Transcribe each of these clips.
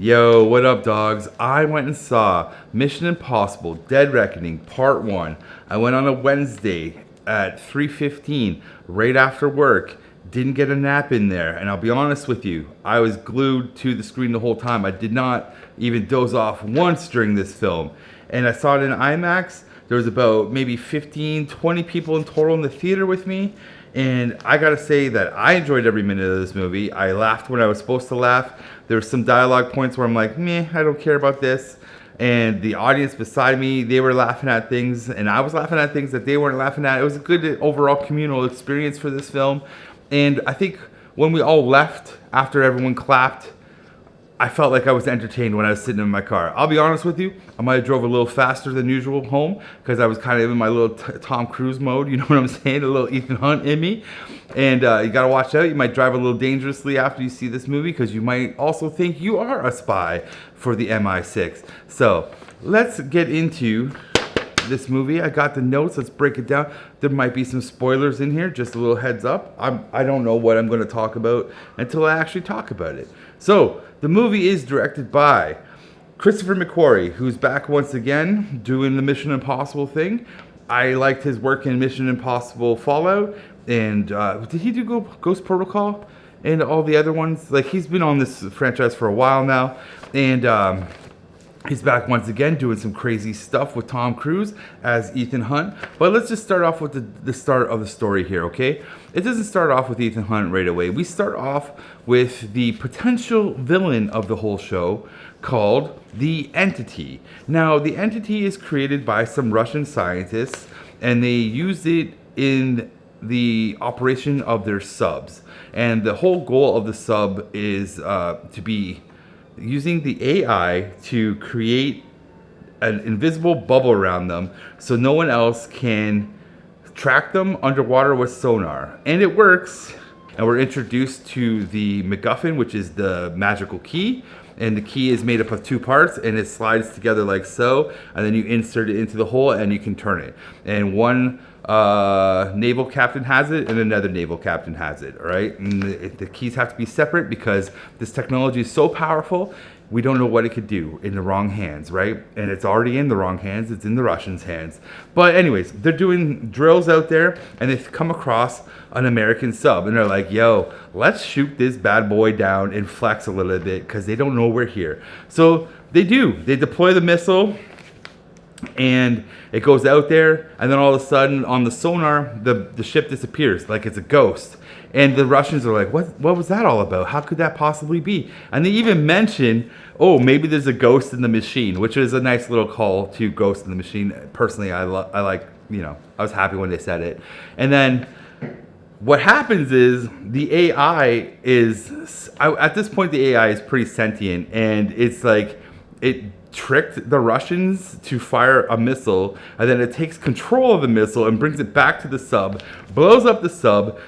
Yo, what up, dogs? I went and saw Mission Impossible Dead Reckoning Part 1. I went on a Wednesday at 3:15, right after work. Didn't get a nap in there, and I'll be honest with you, I was glued to the screen the whole time. I did not even doze off once during this film. And I saw it in IMAX. There was about maybe 15, 20 people in total in the theater with me. And I gotta say that I enjoyed every minute of this movie. I laughed when I was supposed to laugh. There were some dialogue points where I'm like, meh, I don't care about this. And the audience beside me, they were laughing at things, and I was laughing at things that they weren't laughing at. It was a good overall communal experience for this film. And I think when we all left after everyone clapped, I felt like I was entertained when I was sitting in my car. I'll be honest with you, I might have drove a little faster than usual home because I was kind of in my little Tom Cruise mode, you know what I'm saying? A little Ethan Hunt in me. And you gotta watch out, you might drive a little dangerously after you see this movie because you might also think you are a spy for the MI6. So let's get into this movie. I got the notes, let's break it down. There might be some spoilers in here, just a little heads up. I don't know what I'm gonna talk about until I actually talk about it. So, the movie is directed by Christopher McQuarrie, who's back once again doing the Mission Impossible thing. I liked his work in Mission Impossible Fallout, and did he do Ghost Protocol and all the other ones? Like, he's been on this franchise for a while now, and he's back once again doing some crazy stuff with Tom Cruise as Ethan Hunt. But let's just start off with the start of the story here, okay? It doesn't start off with Ethan Hunt right away. We start off with the potential villain of the whole show called the Entity. Now, the Entity is created by some Russian scientists, and they use it in the operation of their subs. And the whole goal of the sub is to be using the AI to create an invisible bubble around them so no one else can track them underwater with sonar. And it works. And we're introduced to the MacGuffin, which is the magical key. And the key is made up of two parts, and it slides together like so. And then you insert it into the hole, and you can turn it. And one naval captain has it, and another naval captain has it, all right? And the keys have to be separate because this technology is so powerful, we don't know what it could do in the wrong hands, right? And it's already in the wrong hands, it's in the Russians' hands. But anyways, they're doing drills out there, and they come across an American sub, and they're like, yo, let's shoot this bad boy down and flex a little bit because they don't know we're here. So they do. They deploy the missile, and it goes out there, and then all of a sudden on the sonar the ship disappears like it's a ghost, and the Russians are like, what was that all about? How could that possibly be? And they even mention, oh, maybe there's a ghost in the machine, which is a nice little call to Ghost in the Machine. Personally, I like, you know, I was happy when they said it. And then what happens is the AI is, at this point the AI is pretty sentient, and it's like it tricked the Russians to fire a missile, and then it takes control of the missile and brings it back to the sub, blows up the sub,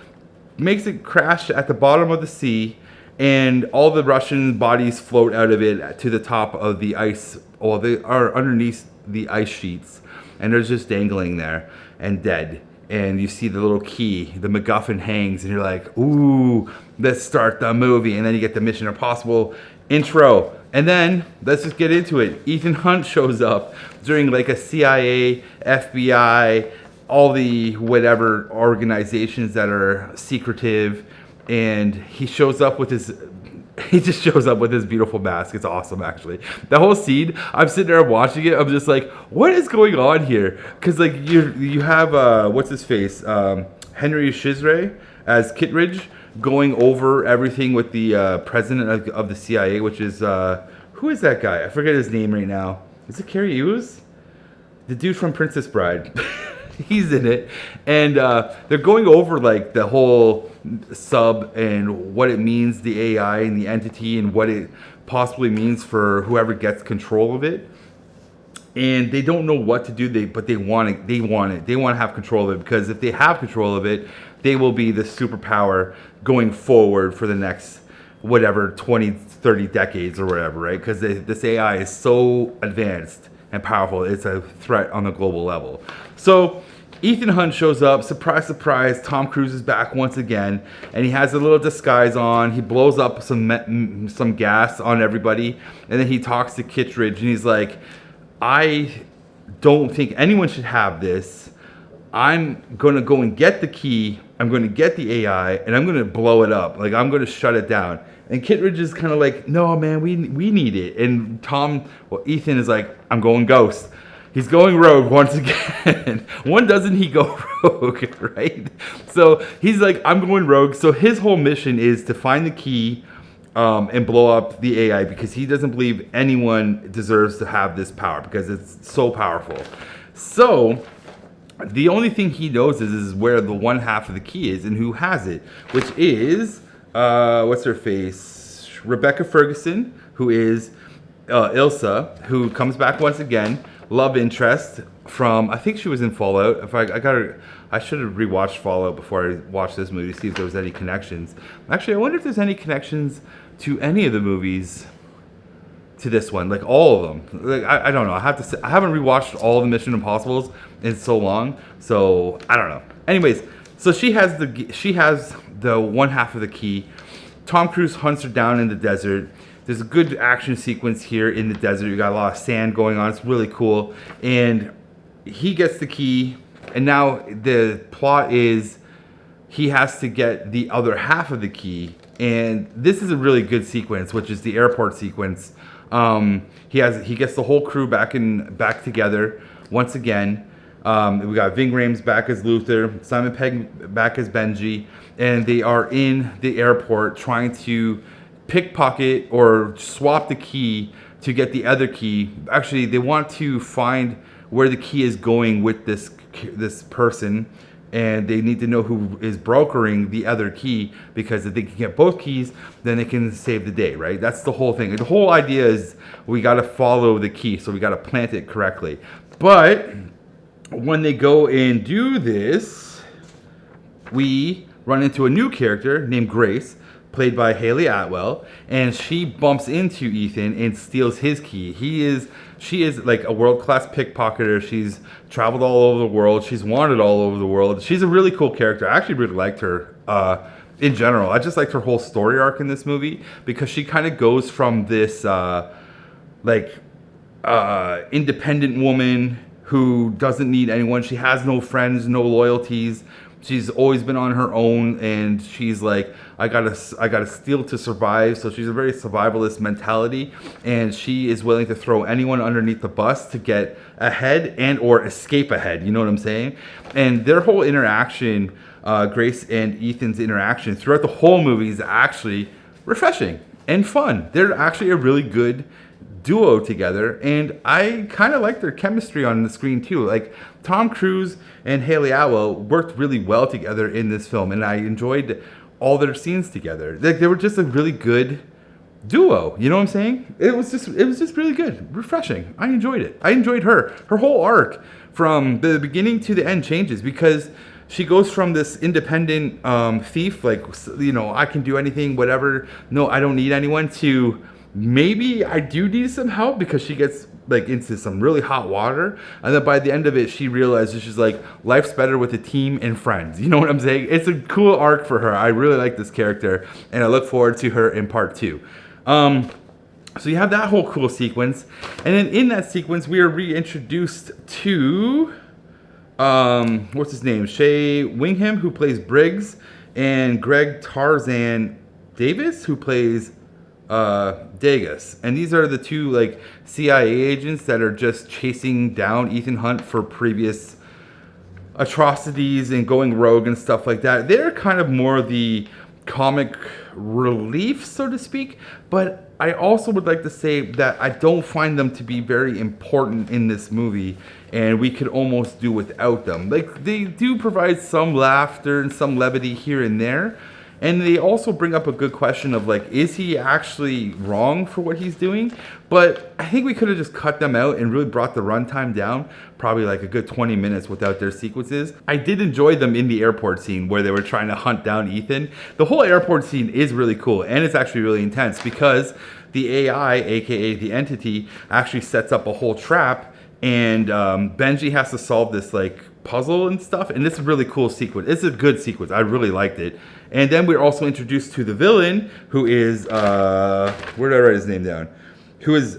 makes it crash at the bottom of the sea, and all the Russian bodies float out of it to the top of the ice, or they are underneath the ice sheets, and they're just dangling there and dead. And you see the little key, the MacGuffin hangs, and you're like, ooh, let's start the movie. And then you get the Mission Impossible intro. And then, let's just get into it. Ethan Hunt shows up during like a CIA, FBI, all the whatever organizations that are secretive. And he shows up with his, he just shows up with his beautiful mask. It's awesome, actually. The whole scene, I'm sitting there watching it. I'm just like, what is going on here? Because like you have what's his face, Henry Chisray as Kittredge, going over everything with the president of the CIA, which is who is that guy? I forget his name right now. Is it Cary? The dude from Princess Bride. He's in it, and they're going over like the whole sub and what it means, the AI and the Entity, and what it possibly means for whoever gets control of it. And they don't know what to do, but they want it. They want to have control of it, because if they have control of it, they will be the superpower going forward for the next whatever 20, 30 decades or whatever, right? Because this AI is so advanced and powerful, it's a threat on the global level. So Ethan Hunt shows up. Surprise, surprise. Tom Cruise is back once again, and he has a little disguise on. He blows up some gas on everybody, and then he talks to Kittredge, and he's like, I don't think anyone should have this. I'm going to go and get the key. I'm going to get the AI, and I'm going to blow it up. Like, I'm going to shut it down. And Kittredge is kind of like, no, man, we need it. And Ethan is like, I'm going ghost. He's going rogue once again. When doesn't he go rogue, right? So he's like, I'm going rogue. So his whole mission is to find the key and blow up the AI because he doesn't believe anyone deserves to have this power because it's so powerful. So the only thing he knows is where the one half of the key is and who has it, which is, what's her face? Rebecca Ferguson, who is Ilsa, who comes back once again. Love interest from, I think she was in Fallout. I should have rewatched Fallout before I watched this movie to see if there was any connections. Actually, I wonder if there's any connections to any of the movies to this one, like all of them. Like I don't know. I haven't rewatched all the Mission Impossibles in so long, so I don't know. Anyways, so she has the one half of the key. Tom Cruise hunts her down in the desert. There's a good action sequence here in the desert. You got a lot of sand going on. It's really cool. And he gets the key. And now the plot is he has to get the other half of the key. And this is a really good sequence, which is the airport sequence. He gets the whole crew back together once again. We got Ving Rhames back as Luther, Simon Pegg back as Benji, and they are in the airport trying to pickpocket or swap the key to get the other key. Actually, they want to find where the key is going with this person, and they need to know who is brokering the other key, because if they can get both keys, then they can save the day, right? That's the whole thing. The whole idea is we got to follow the key, so we got to plant it correctly. But when they go and do this, we run into a new character named Grace, played by Hayley Atwell, and she bumps into Ethan and steals his key. She is like a world-class pickpocketer. She's traveled all over the world. She's wanted all over the world. She's a really cool character. I actually really liked her in general. I just liked her whole story arc in this movie, because she kind of goes from this independent woman who doesn't need anyone. She has no friends, no loyalties. She's always been on her own, and she's like, I gotta steal to survive. So she's a very survivalist mentality, and she is willing to throw anyone underneath the bus to get ahead and or escape ahead. You know what I'm saying? And their whole interaction, Grace and Ethan's interaction throughout the whole movie, is actually refreshing and fun. They're actually a really good duo together, and I kind of like their chemistry on the screen too. Like, Tom Cruise and Hayley Atwell worked really well together in this film, and I enjoyed all their scenes together. Like, they were just a really good duo. You know what I'm saying? It was just really good, refreshing. I enjoyed it. I enjoyed her whole arc from the beginning to the end changes, because she goes from this independent thief, like, you know, I can do anything, whatever, no, I don't need anyone, to maybe I do need some help, because she gets like into some really hot water, and then by the end of it she realizes she's like, life's better with a team and friends. You know what I'm saying? It's a cool arc for her. I really like this character, and I look forward to her in part 2. So you have that whole cool sequence, and then in that sequence we are reintroduced to what's his name, Shea Whigham, who plays Briggs, and Greg Tarzan Davis, who plays Degas. And these are the two like CIA agents that are just chasing down Ethan Hunt for previous atrocities and going rogue and stuff like that. They're kind of more the comic relief, so to speak, but I also would like to say that I don't find them to be very important in this movie, and we could almost do without them. Like, they do provide some laughter and some levity here and there, and they also bring up a good question of like, is he actually wrong for what he's doing? But I think we could have just cut them out and really brought the runtime down, probably like a good 20 minutes without their sequences. I did enjoy them in the airport scene where they were trying to hunt down Ethan. The whole airport scene is really cool, and it's actually really intense, because the AI, aka the entity, actually sets up a whole trap, and Benji has to solve this like puzzle and stuff. And it's a really cool sequence. It's a good sequence. I really liked it. And then we're also introduced to the villain, who is where did I write his name down? Who is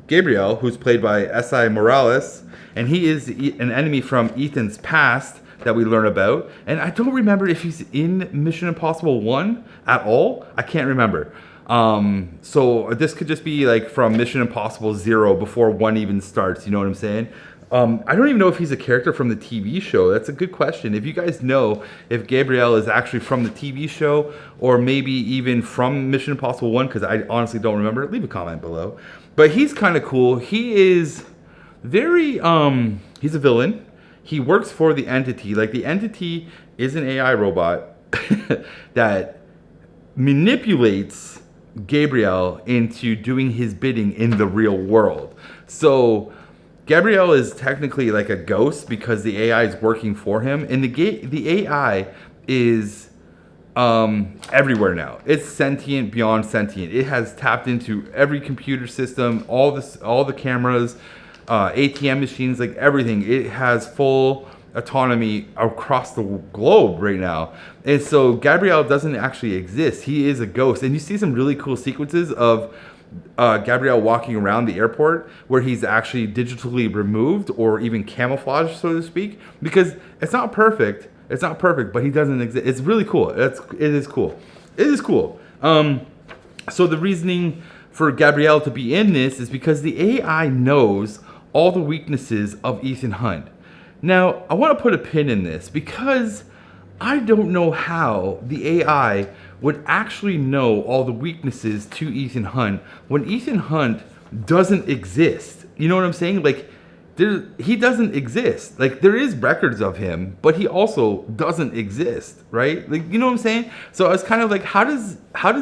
Gabriel, who's played by Esai Morales, and he is an enemy from Ethan's past that we learn about. And I don't remember if he's in Mission Impossible 1 at all. I can't remember. So this could just be like from Mission Impossible 0 before 1 even starts. You know what I'm saying? I don't even know if he's a character from the TV show. That's a good question. If you guys know if Gabriel is actually from the TV show or maybe even from Mission Impossible 1, because I honestly don't remember, leave a comment below. But he's kind of cool. He is very, he's a villain. He works for the Entity. Like, the Entity is an AI robot that manipulates Gabriel into doing his bidding in the real world. So Gabriel is technically like a ghost because the AI is working for him, and the AI is everywhere now. It's sentient beyond sentient. It has tapped into every computer system, all the cameras, ATM machines, like everything. It has full autonomy across the globe right now. And so Gabriel doesn't actually exist. He is a ghost. And you see some really cool sequences of Gabriel walking around the airport where he's actually digitally removed or even camouflaged, so to speak, because it's not perfect. It's not perfect, but he doesn't exist. It's really cool. It is cool. It is cool. So the reasoning for Gabriel to be in this is because the AI knows all the weaknesses of Ethan Hunt. Now, I want to put a pin in this because I don't know how the AI would actually know all the weaknesses to Ethan Hunt when Ethan Hunt doesn't exist. You know what I'm saying? Like, he doesn't exist. Like, there is records of him, but he also doesn't exist, right? Like, you know what I'm saying? So I was kind of like, how does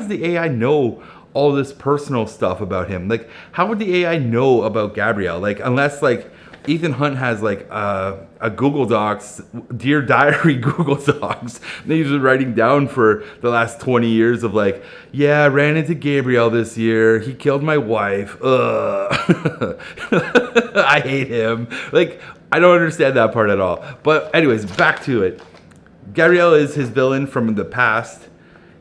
the AI know all this personal stuff about him? Like, how would the AI know about Gabriel? Like, unless like Ethan Hunt has like a Google Docs, Dear Diary Google Docs that he's been writing down for the last 20 years of like, yeah, I ran into Gabriel this year. He killed my wife. I hate him. Like, I don't understand that part at all. But anyways, back to it. Gabriel is his villain from the past,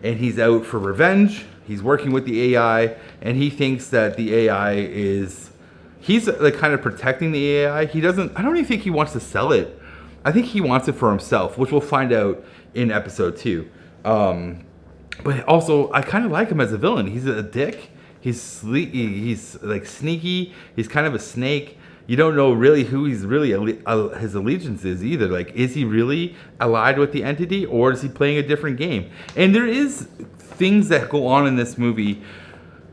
and he's out for revenge. He's working with the AI, and he thinks that the AI is... He's like kind of protecting the AI. I don't even think he wants to sell it. I think he wants it for himself, which we'll find out in episode 2. But also, I kind of like him as a villain. He's a dick. He's like sneaky. He's kind of a snake. You don't know really who he's really his allegiance is either. Like, is he really allied with the Entity, or is he playing a different game? And there is things that go on in this movie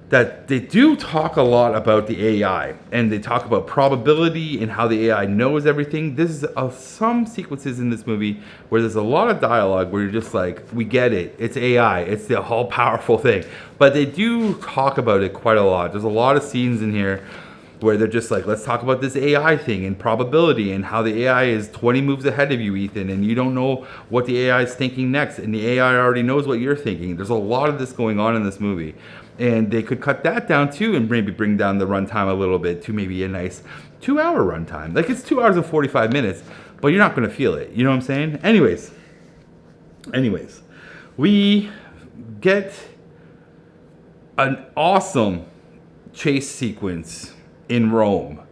that they do talk a lot about the AI, and they talk about probability and how the AI knows everything. This is some sequences in this movie where there's a lot of dialogue where you're just like, we get it, it's AI, it's the all powerful thing. But they do talk about it quite a lot. There's a lot of scenes in here where they're just like, let's talk about this AI thing and probability and how the AI is 20 moves ahead of you, Ethan, and you don't know what the AI is thinking next, and the AI already knows what you're thinking. There's a lot of this going on in this movie. And they could cut that down too and maybe bring down the runtime a little bit to maybe a nice 2-hour runtime. Like, it's 2 hours and 45 minutes, but you're not going to feel it. You know what I'm saying? Anyways, we get an awesome chase sequence in Rome,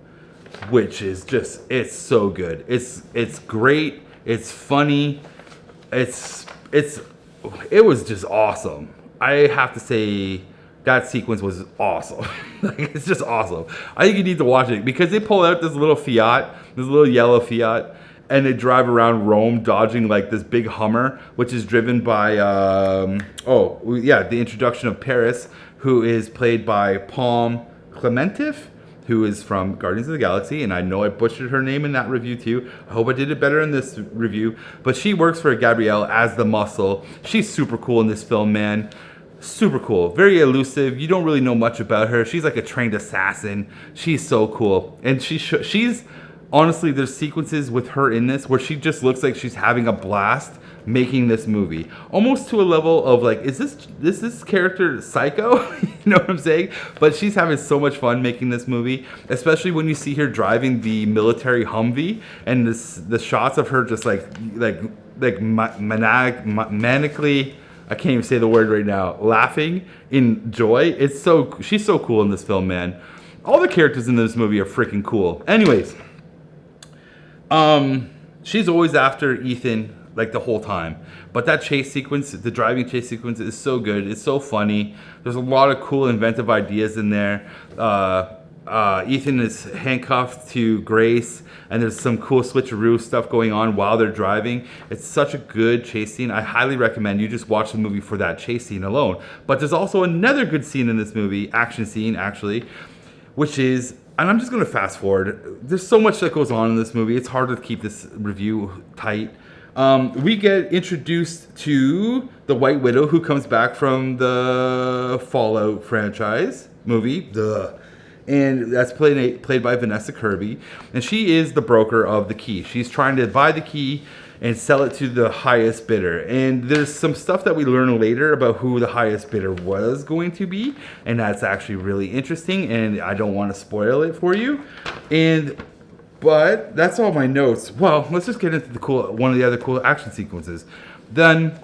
which is just, it's so good. It's great. It's funny. It was just awesome. I have to say, that sequence was awesome. Like, it's just awesome. I think you need to watch it because they pull out this little Fiat, this little yellow Fiat, and they drive around Rome dodging like this big Hummer, which is driven by, the introduction of Paris, who is played by Klementieff, who is from Guardians of the Galaxy, and I know I butchered her name in that review too. I hope I did it better in this review, but she works for Gabrielle as the muscle. She's super cool in this film, man. Super cool, very elusive. You don't really know much about her. She's like a trained assassin. She's so cool, and she's honestly, there's sequences with her in this where she just looks like she's having a blast making this movie, almost to a level of like, is this character psycho? You know what I'm saying? But she's having so much fun making this movie, especially when you see her driving the military Humvee, and the shots of her just manically, I can't even say the word right now, laughing in joy. She's so cool in this film, man. All the characters in this movie are freaking cool. Anyways, she's always after Ethan like the whole time. But that chase sequence, the driving chase sequence, is so good. It's so funny. There's a lot of cool, inventive ideas in there. Ethan is handcuffed to Grace, and there's some cool switcheroo stuff going on while they're driving. It's such a good chase scene. I highly recommend you just watch the movie for that chase scene alone. But there's also another good scene in this movie, action scene actually, which is, and I'm just going to fast forward. There's so much that goes on in this movie. It's hard to keep this review tight. We get introduced to the White Widow, who comes back from the Fallout franchise movie. Duh. And that's played by Vanessa Kirby. And she is the broker of the key. She's trying to buy the key and sell it to the highest bidder. And there's some stuff that we learn later about who the highest bidder was going to be. And that's actually really interesting. And I don't want to spoil it for you. But that's all my notes. Well, let's just get into one of the other cool action sequences. Then,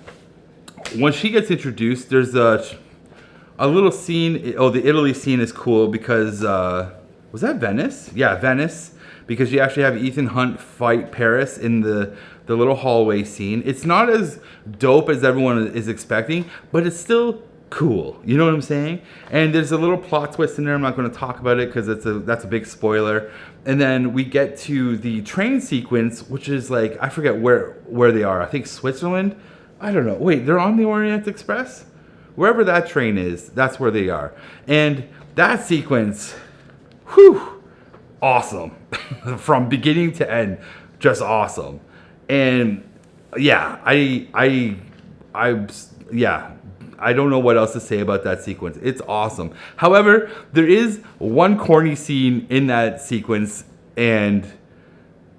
when she gets introduced, there's a little scene. Oh, the Italy scene is cool because was that Venice? Yeah, Venice. Because you actually have Ethan Hunt fight Paris in the little hallway scene. It's not as dope as everyone is expecting, but it's still cool. You know what I'm saying? And there's a little plot twist in there. I'm not going to talk about it because that's a big spoiler. And then we get to the train sequence, which is like, I forget where they are. I think Switzerland. I don't know. Wait, they're on the Orient Express? Wherever that train is, that's where they are. And that sequence, whew, awesome. From beginning to end, just awesome. And yeah, I don't know what else to say about that sequence. It's awesome. However, there is one corny scene in that sequence, and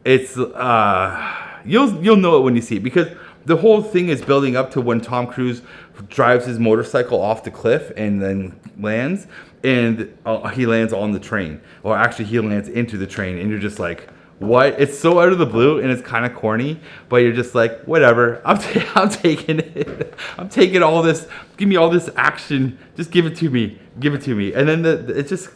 it's you'll know it when you see it, because the whole thing is building up to when Tom Cruise drives his motorcycle off the cliff and then lands, and he lands on the train, or actually he lands into the train, and you're just like, what? It's so out of the blue, and it's kind of corny, but you're just like, whatever. I'm taking it. I'm taking all this. Give me all this action. Just give it to me. Give it to me. And then it just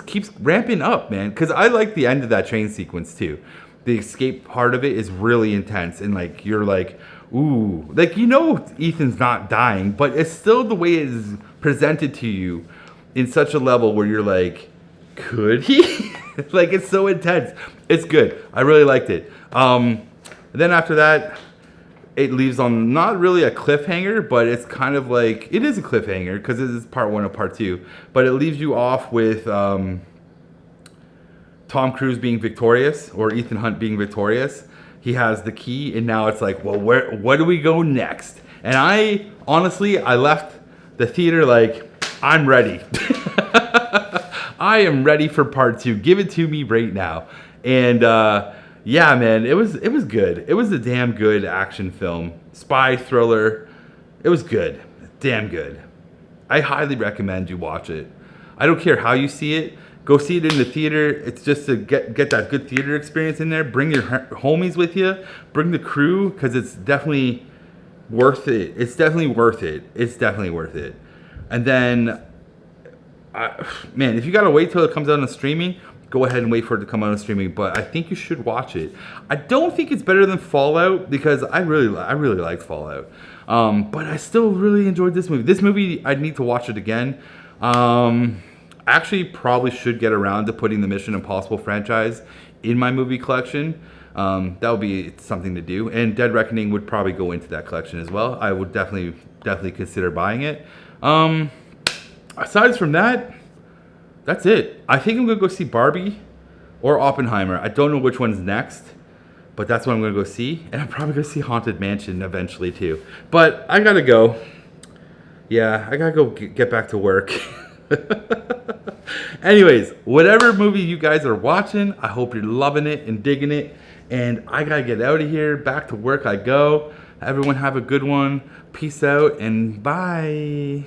keeps ramping up, man. Because I like the end of that train sequence too. The escape part of it is really intense, and like you're like, ooh, like Ethan's not dying, but it's still the way it is presented to you in such a level where you're like, could he? Like, it's so intense. It's good. I really liked it. Then after that, it leaves on not really a cliffhanger, but it's kind of like, it is a cliffhanger because it is part 1 of part 2. But it leaves you off with Tom Cruise being victorious, or Ethan Hunt being victorious. He has the key, and now it's like, well, where do we go next? And I left the theater like, I'm ready. I am ready for part 2. Give it to me right now. And yeah, man, it was good. It was a damn good action film, spy thriller. It was good, damn good. I highly recommend you watch it. I don't care how you see it. Go see it in the theater. It's just to get that good theater experience in there. Bring your homies with you. Bring the crew, because it's definitely worth it. It's definitely worth it. It's definitely worth it. And then, man, if you gotta wait till it comes out on streaming, go ahead and wait for it to come out on streaming. But I think you should watch it. I don't think it's better than Fallout, because I really liked Fallout. But I still really enjoyed this movie. This movie, I need to watch it again. Actually, probably should get around to putting the Mission Impossible franchise in my movie collection. That would be something to do. And Dead Reckoning would probably go into that collection as well. I would definitely consider buying it. Aside from that, that's it. I think I'm going to go see Barbie or Oppenheimer. I don't know which one's next, but that's what I'm going to go see. And I'm probably going to see Haunted Mansion eventually too. But I got to go. Yeah, I got to go get back to work. Anyways, whatever movie you guys are watching, I hope you're loving it and digging it. And I got to get out of here. Back to work I go. Everyone have a good one. Peace out and bye.